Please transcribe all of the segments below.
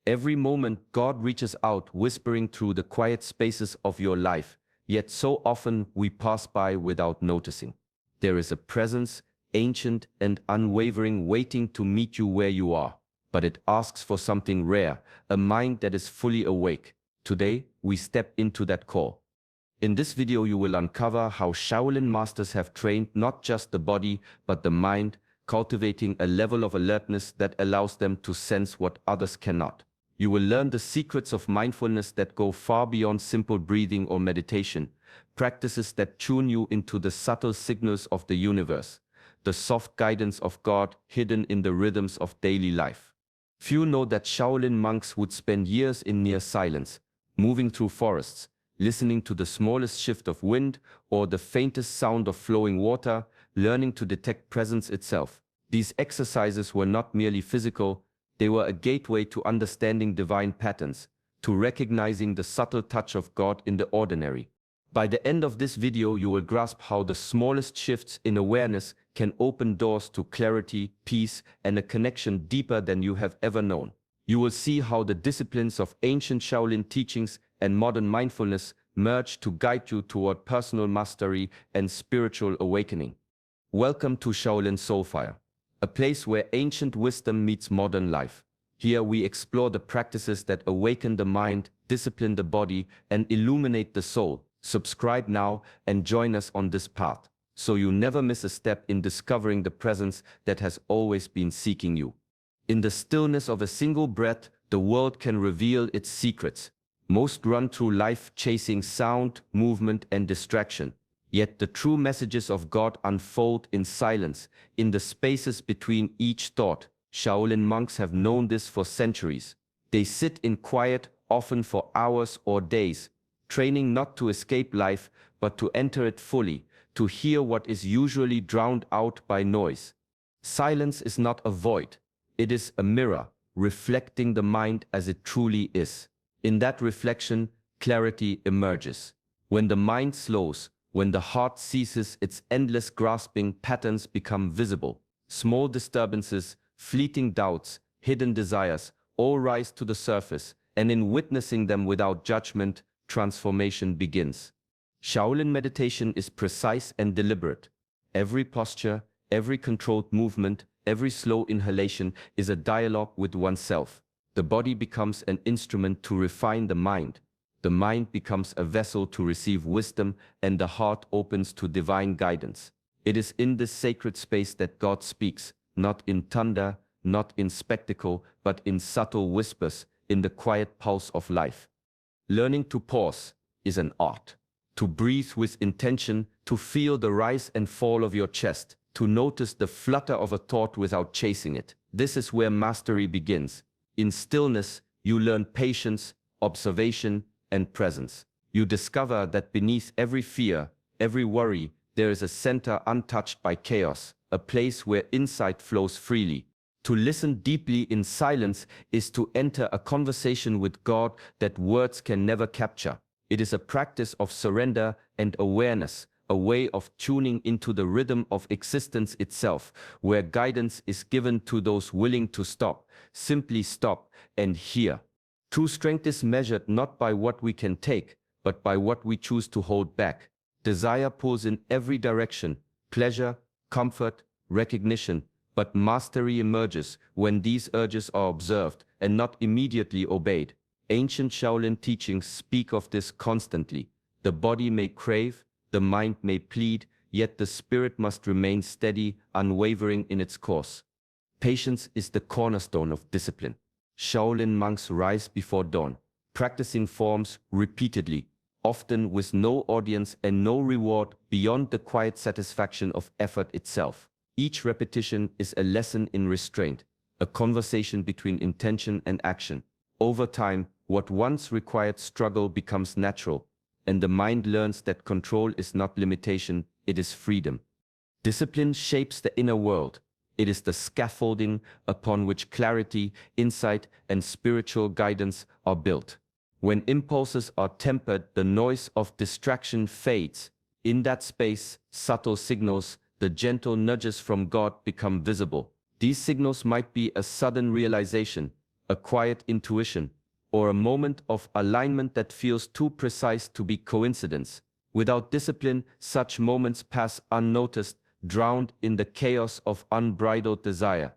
Every moment God reaches out, whispering through the quiet spaces of your life, yet so often we pass by without noticing. There is a presence, ancient and unwavering, waiting to meet you where you are. But it asks for something rare, a mind that is fully awake. Today, we step into that call. In this video, you will uncover how Shaolin masters have trained not just the body, but the mind, cultivating a level of alertness that allows them to sense what others cannot. You will learn the secrets of mindfulness that go far beyond simple breathing or meditation, practices that tune you into the subtle signals of the universe, the soft guidance of God hidden in the rhythms of daily life. Few know that Shaolin monks would spend years in near silence, moving through forests, listening to the smallest shift of wind or the faintest sound of flowing water, learning to detect presence itself. These exercises were not merely physical, they were a gateway to understanding divine patterns, to recognizing the subtle touch of God in the ordinary. By the end of this video, you will grasp how the smallest shifts in awareness can open doors to clarity, peace, and a connection deeper than you have ever known. You will see how the disciplines of ancient Shaolin teachings and modern mindfulness merge to guide you toward personal mastery and spiritual awakening. Welcome to Shaolin Soulfire, a place where ancient wisdom meets modern life. Here we explore the practices that awaken the mind, discipline the body, and illuminate the soul. Subscribe now and join us on this path, so you never miss a step in discovering the presence that has always been seeking you. In the stillness of a single breath, the world can reveal its secrets. Most run through life chasing sound, movement, and distraction. Yet the true messages of God unfold in silence, in the spaces between each thought. Shaolin monks have known this for centuries. They sit in quiet, often for hours or days, training not to escape life, but to enter it fully, to hear what is usually drowned out by noise. Silence is not a void. It is a mirror, reflecting the mind as it truly is. In that reflection, clarity emerges. When the mind slows, when the heart ceases its endless grasping, patterns become visible. Small disturbances, fleeting doubts, hidden desires, all rise to the surface, and in witnessing them without judgment, transformation begins. Shaolin meditation is precise and deliberate. Every posture, every controlled movement, every slow inhalation is a dialogue with oneself. The body becomes an instrument to refine the mind. The mind becomes a vessel to receive wisdom, and the heart opens to divine guidance. It is in this sacred space that God speaks, not in thunder, not in spectacle, but in subtle whispers, in the quiet pulse of life. Learning to pause is an art. To breathe with intention, to feel the rise and fall of your chest, to notice the flutter of a thought without chasing it. This is where mastery begins. In stillness, you learn patience, observation, and presence. You discover that beneath every fear, every worry, there is a center untouched by chaos, a place where insight flows freely. To listen deeply in silence is to enter a conversation with God that words can never capture. It is a practice of surrender and awareness, a way of tuning into the rhythm of existence itself, where guidance is given to those willing to stop, simply stop, and hear. True strength is measured not by what we can take, but by what we choose to hold back. Desire pulls in every direction, pleasure, comfort, recognition, but mastery emerges when these urges are observed and not immediately obeyed. Ancient Shaolin teachings speak of this constantly. The body may crave, the mind may plead, yet the spirit must remain steady, unwavering in its course. Patience is the cornerstone of discipline. Shaolin monks rise before dawn, practicing forms repeatedly, often with no audience and no reward beyond the quiet satisfaction of effort itself. Each repetition is a lesson in restraint, a conversation between intention and action. Over time, what once required struggle becomes natural, and the mind learns that control is not limitation, it is freedom. Discipline shapes the inner world. It is the scaffolding upon which clarity, insight, and spiritual guidance are built. When impulses are tempered, the noise of distraction fades. In that space, subtle signals, the gentle nudges from God become visible. These signals might be a sudden realization, a quiet intuition, or a moment of alignment that feels too precise to be coincidence. Without discipline, such moments pass unnoticed, drowned in the chaos of unbridled desire.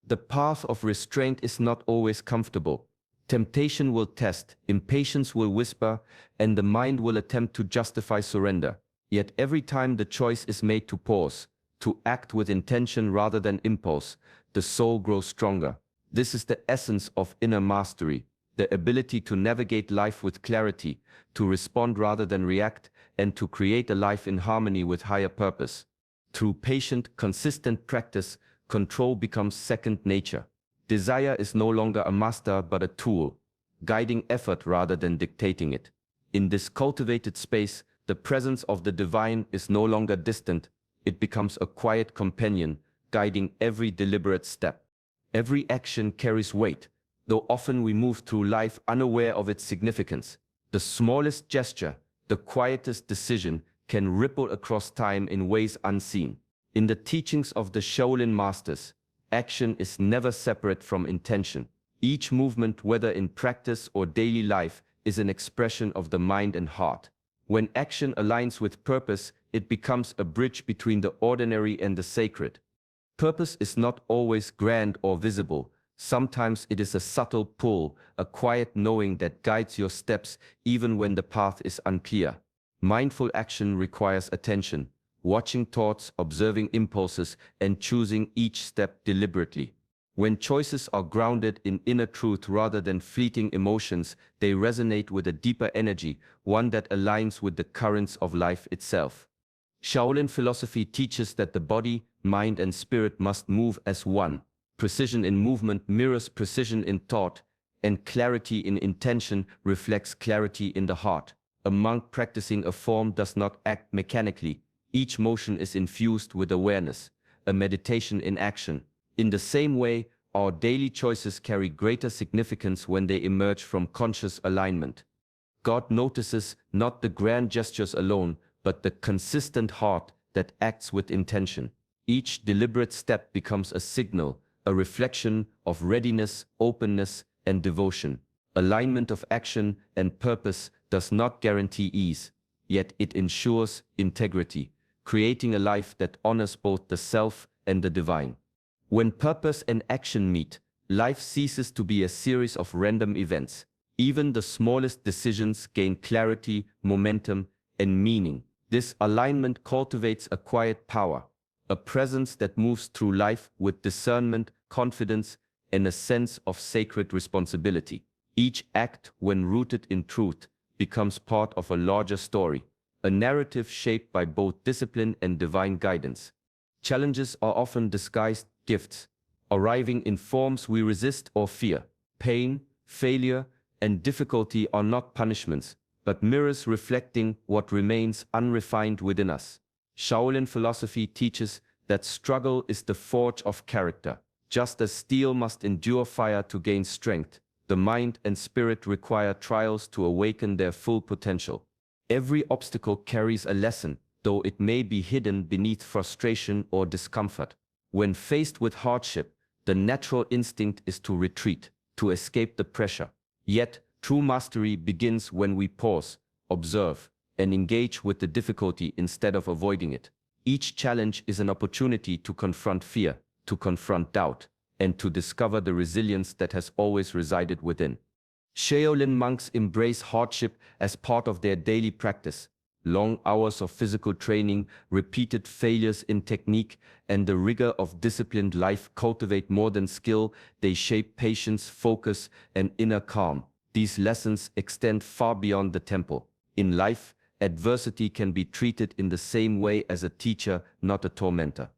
The path of restraint is not always comfortable. Temptation will test, impatience will whisper, and the mind will attempt to justify surrender. Yet every time the choice is made to pause, to act with intention rather than impulse, the soul grows stronger. This is the essence of inner mastery, the ability to navigate life with clarity, to respond rather than react, and to create a life in harmony with higher purpose. Through patient, consistent practice, control becomes second nature. Desire is no longer a master but a tool, guiding effort rather than dictating it. In this cultivated space, the presence of the divine is no longer distant, it becomes a quiet companion, guiding every deliberate step. Every action carries weight, though often we move through life unaware of its significance. The smallest gesture, the quietest decision, can ripple across time in ways unseen. In the teachings of the Shaolin masters, action is never separate from intention. Each movement, whether in practice or daily life, is an expression of the mind and heart. When action aligns with purpose, it becomes a bridge between the ordinary and the sacred. Purpose is not always grand or visible. Sometimes it is a subtle pull, a quiet knowing that guides your steps even when the path is unclear. Mindful action requires attention, watching thoughts, observing impulses, and choosing each step deliberately. When choices are grounded in inner truth rather than fleeting emotions, they resonate with a deeper energy, one that aligns with the currents of life itself. Shaolin philosophy teaches that the body, mind, and spirit must move as one. Precision in movement mirrors precision in thought, and clarity in intention reflects clarity in the heart. A monk practicing a form does not act mechanically. Each motion is infused with awareness, a meditation in action. In the same way, our daily choices carry greater significance when they emerge from conscious alignment. God notices not the grand gestures alone, but the consistent heart that acts with intention. Each deliberate step becomes a signal, a reflection of readiness, openness, and devotion. Alignment of action and purpose does not guarantee ease, yet it ensures integrity, creating a life that honors both the self and the divine. When purpose and action meet, life ceases to be a series of random events. Even the smallest decisions gain clarity, momentum, and meaning. This alignment cultivates a quiet power, a presence that moves through life with discernment, confidence, and a sense of sacred responsibility. Each act, when rooted in truth, becomes part of a larger story, a narrative shaped by both discipline and divine guidance. Challenges are often disguised gifts, arriving in forms we resist or fear. Pain, failure, and difficulty are not punishments, but mirrors reflecting what remains unrefined within us. Shaolin philosophy teaches that struggle is the forge of character. Just as steel must endure fire to gain strength, the mind and spirit require trials to awaken their full potential. Every obstacle carries a lesson, though it may be hidden beneath frustration or discomfort. When faced with hardship, the natural instinct is to retreat, to escape the pressure. Yet, true mastery begins when we pause, observe, and engage with the difficulty instead of avoiding it. Each challenge is an opportunity to confront fear, to confront doubt, and to discover the resilience that has always resided within. Shaolin monks embrace hardship as part of their daily practice. Long hours of physical training, repeated failures in technique, and the rigor of disciplined life cultivate more than skill, they shape patience, focus, and inner calm. These lessons extend far beyond the temple. In life, adversity can be treated in the same way as a teacher, not a tormentor.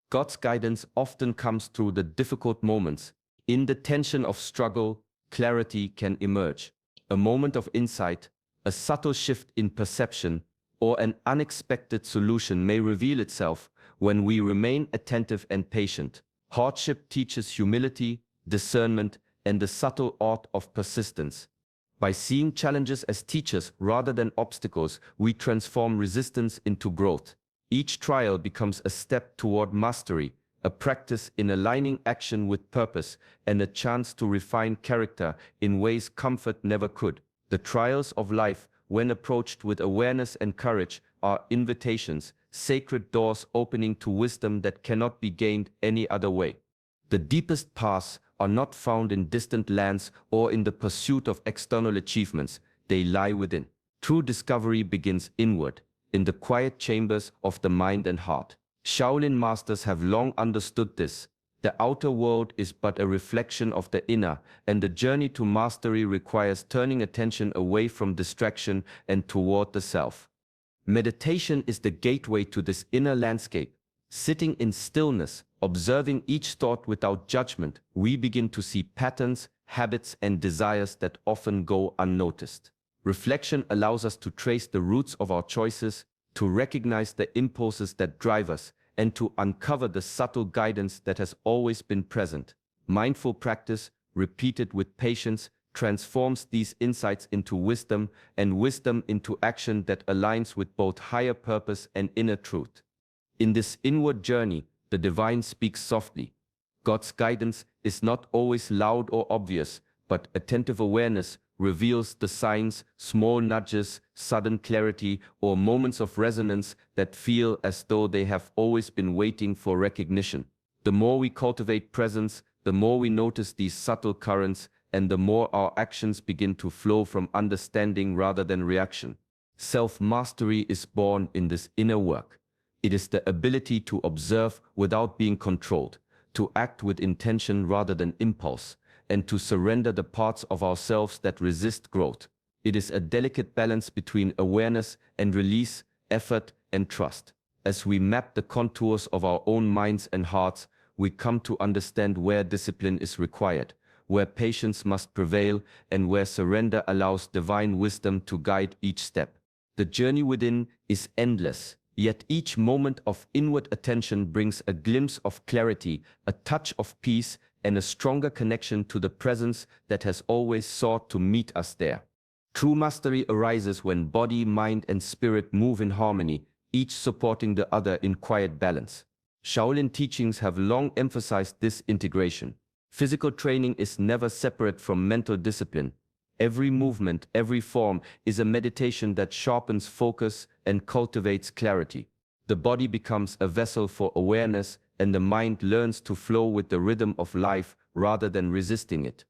God's guidance often comes through the difficult moments. In the tension of struggle, clarity can emerge. A moment of insight, a subtle shift in perception, or an unexpected solution may reveal itself when we remain attentive and patient. Hardship teaches humility, discernment, and the subtle art of persistence. By seeing challenges as teachers rather than obstacles, we transform resistance into growth. Each trial becomes a step toward mastery, a practice in aligning action with purpose, and a chance to refine character in ways comfort never could. The trials of life, when approached with awareness and courage, are invitations, sacred doors opening to wisdom that cannot be gained any other way. The deepest paths are not found in distant lands or in the pursuit of external achievements, they lie within. True discovery begins inward, in the quiet chambers of the mind and heart. Shaolin masters have long understood this. The outer world is but a reflection of the inner, and the journey to mastery requires turning attention away from distraction and toward the self. Meditation is the gateway to this inner landscape. Sitting in stillness, observing each thought without judgment, we begin to see patterns, habits, and desires that often go unnoticed. Reflection allows us to trace the roots of our choices, to recognize the impulses that drive us, and to uncover the subtle guidance that has always been present. Mindful practice, repeated with patience, transforms these insights into wisdom, and wisdom into action that aligns with both higher purpose and inner truth. In this inward journey, the divine speaks softly. God's guidance is not always loud or obvious, but attentive awareness reveals the signs, small nudges, sudden clarity, or moments of resonance that feel as though they have always been waiting for recognition. The more we cultivate presence, the more we notice these subtle currents, and the more our actions begin to flow from understanding rather than reaction. Self-mastery is born in this inner work. It is the ability to observe without being controlled, to act with intention rather than impulse, and to surrender the parts of ourselves that resist growth. It is a delicate balance between awareness and release, effort and trust. As we map the contours of our own minds and hearts, we come to understand where discipline is required, where patience must prevail, and where surrender allows divine wisdom to guide each step. The journey within is endless, yet each moment of inward attention brings a glimpse of clarity, a touch of peace, and a stronger connection to the presence that has always sought to meet us there. True mastery arises when body, mind, and spirit move in harmony, each supporting the other in quiet balance. Shaolin teachings have long emphasized this integration. Physical training is never separate from mental discipline. Every movement, every form is a meditation that sharpens focus and cultivates clarity. The body becomes a vessel for awareness, and the mind learns to flow with the rhythm of life rather than resisting it.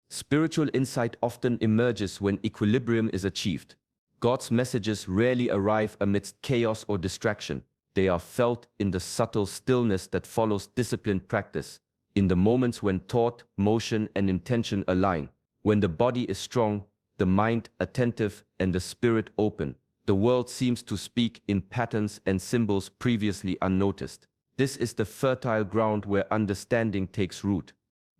Spiritual insight often emerges when equilibrium is achieved. God's messages rarely arrive amidst chaos or distraction. They are felt in the subtle stillness that follows disciplined practice, in the moments when thought, motion, and intention align. When the body is strong, the mind attentive, and the spirit open, the world seems to speak in patterns and symbols previously unnoticed. This is the fertile ground where understanding takes root.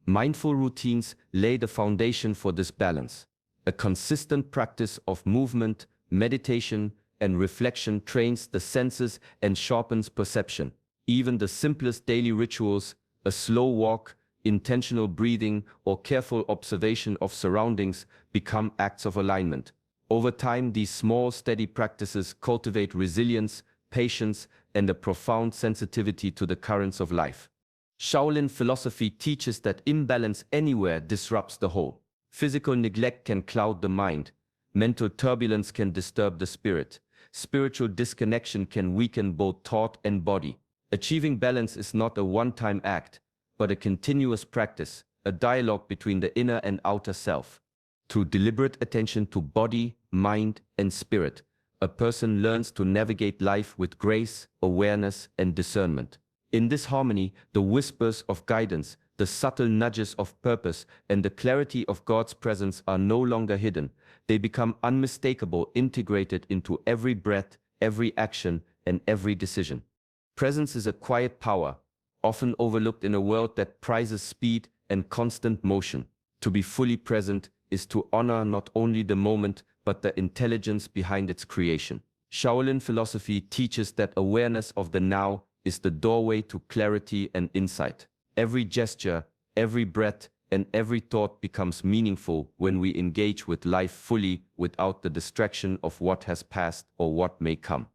Mindful routines lay the foundation for this balance. A consistent practice of movement, meditation, and reflection trains the senses and sharpens perception. Even the simplest daily rituals, a slow walk, intentional breathing, or careful observation of surroundings, become acts of alignment. Over time, these small, steady practices cultivate resilience, patience, and a profound sensitivity to the currents of life. Shaolin philosophy teaches that imbalance anywhere disrupts the whole. Physical neglect can cloud the mind. Mental turbulence can disturb the spirit. Spiritual disconnection can weaken both thought and body. Achieving balance is not a one-time act, but a continuous practice, a dialogue between the inner and outer self. Through deliberate attention to body, mind, and spirit, a person learns to navigate life with grace, awareness, and discernment. In this harmony, the whispers of guidance, the subtle nudges of purpose, and the clarity of God's presence are no longer hidden. They become unmistakable, integrated into every breath, every action, and every decision. Presence is a quiet power, often overlooked in a world that prizes speed and constant motion. To be fully present is to honor not only the moment, but the intelligence behind its creation. Shaolin philosophy teaches that awareness of the now is the doorway to clarity and insight. Every gesture, every breath, and every thought becomes meaningful when we engage with life fully without the distraction of what has passed or what may come.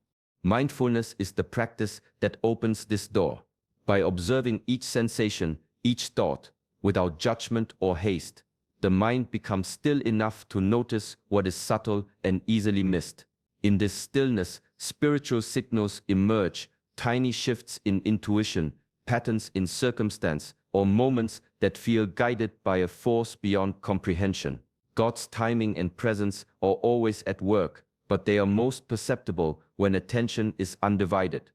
Mindfulness is the practice that opens this door. By observing each sensation, each thought, without judgment or haste, the mind becomes still enough to notice what is subtle and easily missed. In this stillness, spiritual signals emerge, tiny shifts in intuition, patterns in circumstance, or moments that feel guided by a force beyond comprehension. God's timing and presence are always at work, but they are most perceptible when attention is undivided.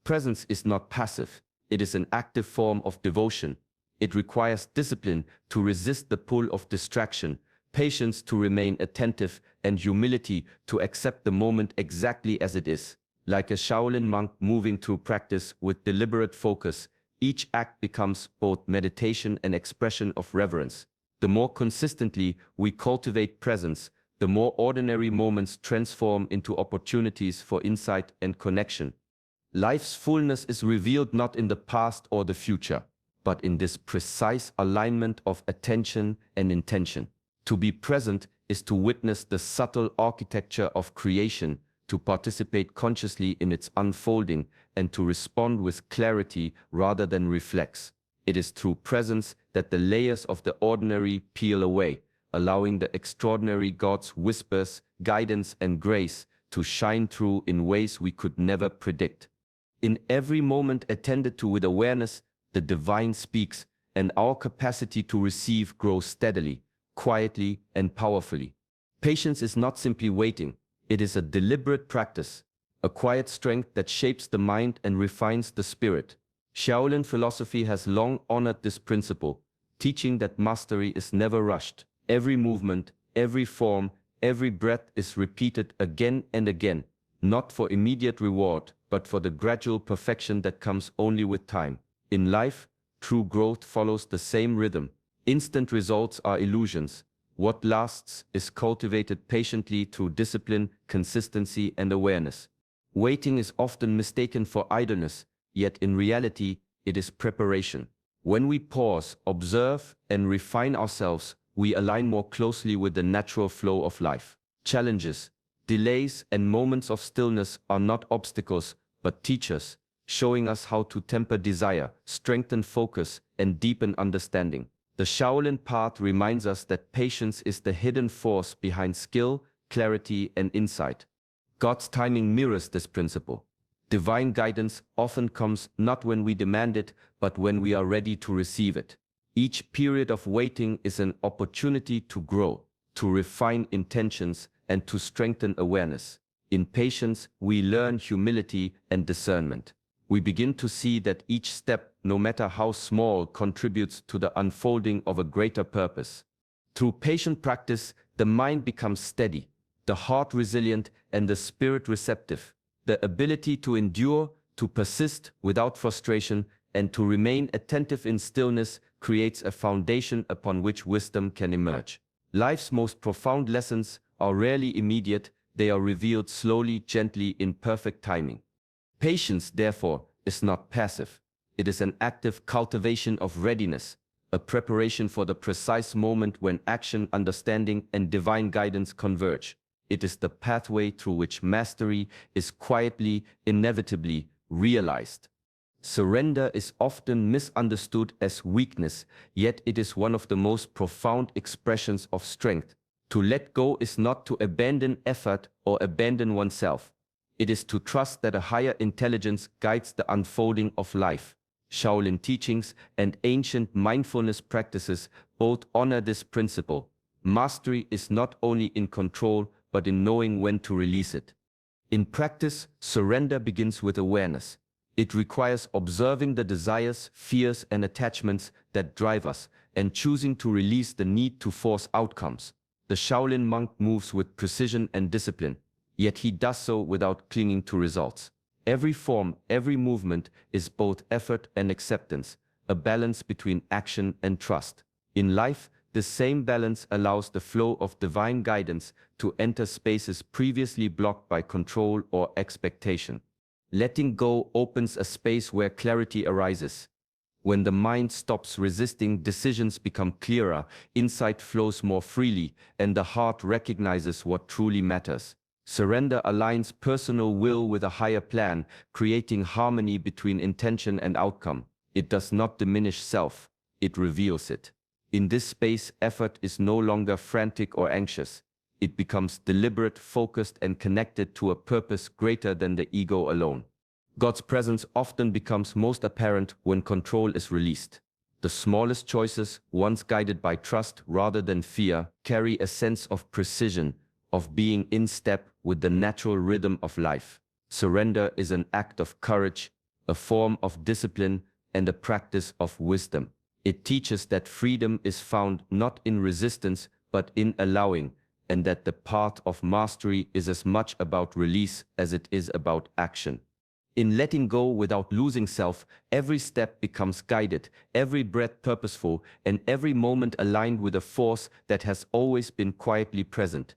Presence is not passive, it is an active form of devotion. It requires discipline to resist the pull of distraction, patience to remain attentive, and humility to accept the moment exactly as it is. Like a Shaolin monk moving through practice with deliberate focus, each act becomes both meditation and expression of reverence. The more consistently we cultivate presence, the more ordinary moments transform into opportunities for insight and connection. Life's fullness is revealed not in the past or the future, but in this precise alignment of attention and intention. To be present is to witness the subtle architecture of creation, to participate consciously in its unfolding, and to respond with clarity rather than reflex. It is through presence that the layers of the ordinary peel away, allowing the extraordinary God's whispers, guidance, and grace to shine through in ways we could never predict. In every moment attended to with awareness, the divine speaks, and our capacity to receive grows steadily, quietly, and powerfully. Patience is not simply waiting, it is a deliberate practice, a quiet strength that shapes the mind and refines the spirit. Shaolin philosophy has long honored this principle, teaching that mastery is never rushed. Every movement, every form, every breath is repeated again and again, not for immediate reward, but for the gradual perfection that comes only with time. In life, true growth follows the same rhythm. Instant results are illusions. What lasts is cultivated patiently through discipline, consistency, and awareness. Waiting is often mistaken for idleness, yet in reality, it is preparation. When we pause, observe, and refine ourselves, we align more closely with the natural flow of life. Challenges, delays, and moments of stillness are not obstacles, but teachers, showing us how to temper desire, strengthen focus, and deepen understanding. The Shaolin path reminds us that patience is the hidden force behind skill, clarity, and insight. God's timing mirrors this principle. Divine guidance often comes not when we demand it, but when we are ready to receive it. Each period of waiting is an opportunity to grow, to refine intentions, and to strengthen awareness. In patience, we learn humility and discernment. We begin to see that each step, no matter how small, contributes to the unfolding of a greater purpose. Through patient practice, the mind becomes steady, the heart resilient, and the spirit receptive. The ability to endure, to persist without frustration, and to remain attentive in stillness creates a foundation upon which wisdom can emerge. Life's most profound lessons are rarely immediate, they are revealed slowly, gently, in perfect timing. Patience, therefore, is not passive. It is an active cultivation of readiness, a preparation for the precise moment when action, understanding, and divine guidance converge. It is the pathway through which mastery is quietly, inevitably realized. Surrender is often misunderstood as weakness, yet it is one of the most profound expressions of strength. To let go is not to abandon effort or abandon oneself. It is to trust that a higher intelligence guides the unfolding of life. Shaolin teachings and ancient mindfulness practices both honor this principle. Mastery is not only in control, but in knowing when to release it. In practice, surrender begins with awareness. It requires observing the desires, fears, and attachments that drive us, and choosing to release the need to force outcomes. The Shaolin monk moves with precision and discipline, yet he does so without clinging to results. Every form, every movement is both effort and acceptance, a balance between action and trust. In life, the same balance allows the flow of divine guidance to enter spaces previously blocked by control or expectation. Letting go opens a space where clarity arises. When the mind stops resisting, decisions become clearer, insight flows more freely, and the heart recognizes what truly matters. Surrender aligns personal will with a higher plan, creating harmony between intention and outcome. It does not diminish self, it reveals it. In this space, effort is no longer frantic or anxious. It becomes deliberate, focused, and connected to a purpose greater than the ego alone. God's presence often becomes most apparent when control is released. The smallest choices, once guided by trust rather than fear, carry a sense of precision, of being in step with the natural rhythm of life. Surrender is an act of courage, a form of discipline, and a practice of wisdom. It teaches that freedom is found not in resistance, but in allowing, and that the path of mastery is as much about release as it is about action. In letting go without losing self, every step becomes guided, every breath purposeful, and every moment aligned with a force that has always been quietly present.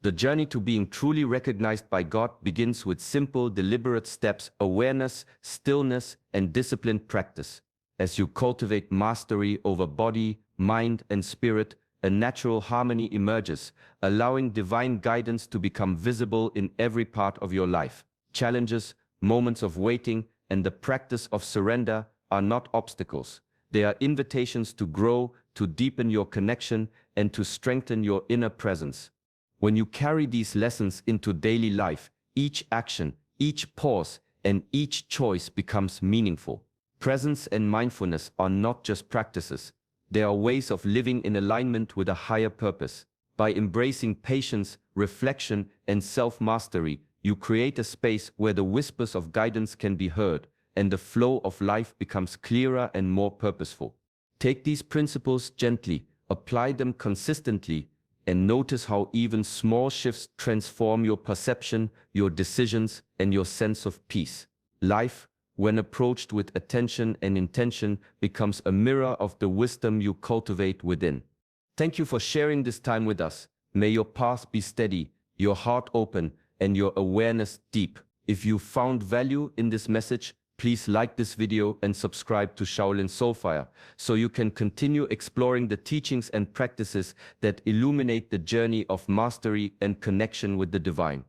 The journey to being truly recognized by God begins with simple, deliberate steps: awareness, stillness, and disciplined practice. As you cultivate mastery over body, mind, and spirit, a natural harmony emerges, allowing divine guidance to become visible in every part of your life. Challenges, moments of waiting, and the practice of surrender are not obstacles. They are invitations to grow, to deepen your connection, and to strengthen your inner presence. When you carry these lessons into daily life, each action, each pause, and each choice becomes meaningful. Presence and mindfulness are not just practices. They are ways of living in alignment with a higher purpose. By embracing patience, reflection, and self-mastery, you create a space where the whispers of guidance can be heard, and the flow of life becomes clearer and more purposeful. Take these principles gently, apply them consistently, and notice how even small shifts transform your perception, your decisions, and your sense of peace. Life, when approached with attention and intention, becomes a mirror of the wisdom you cultivate within. Thank you for sharing this time with us. May your path be steady, your heart open, and your awareness deep. If you found value in this message, please like this video and subscribe to Shaolin Soulfire so you can continue exploring the teachings and practices that illuminate the journey of mastery and connection with the divine.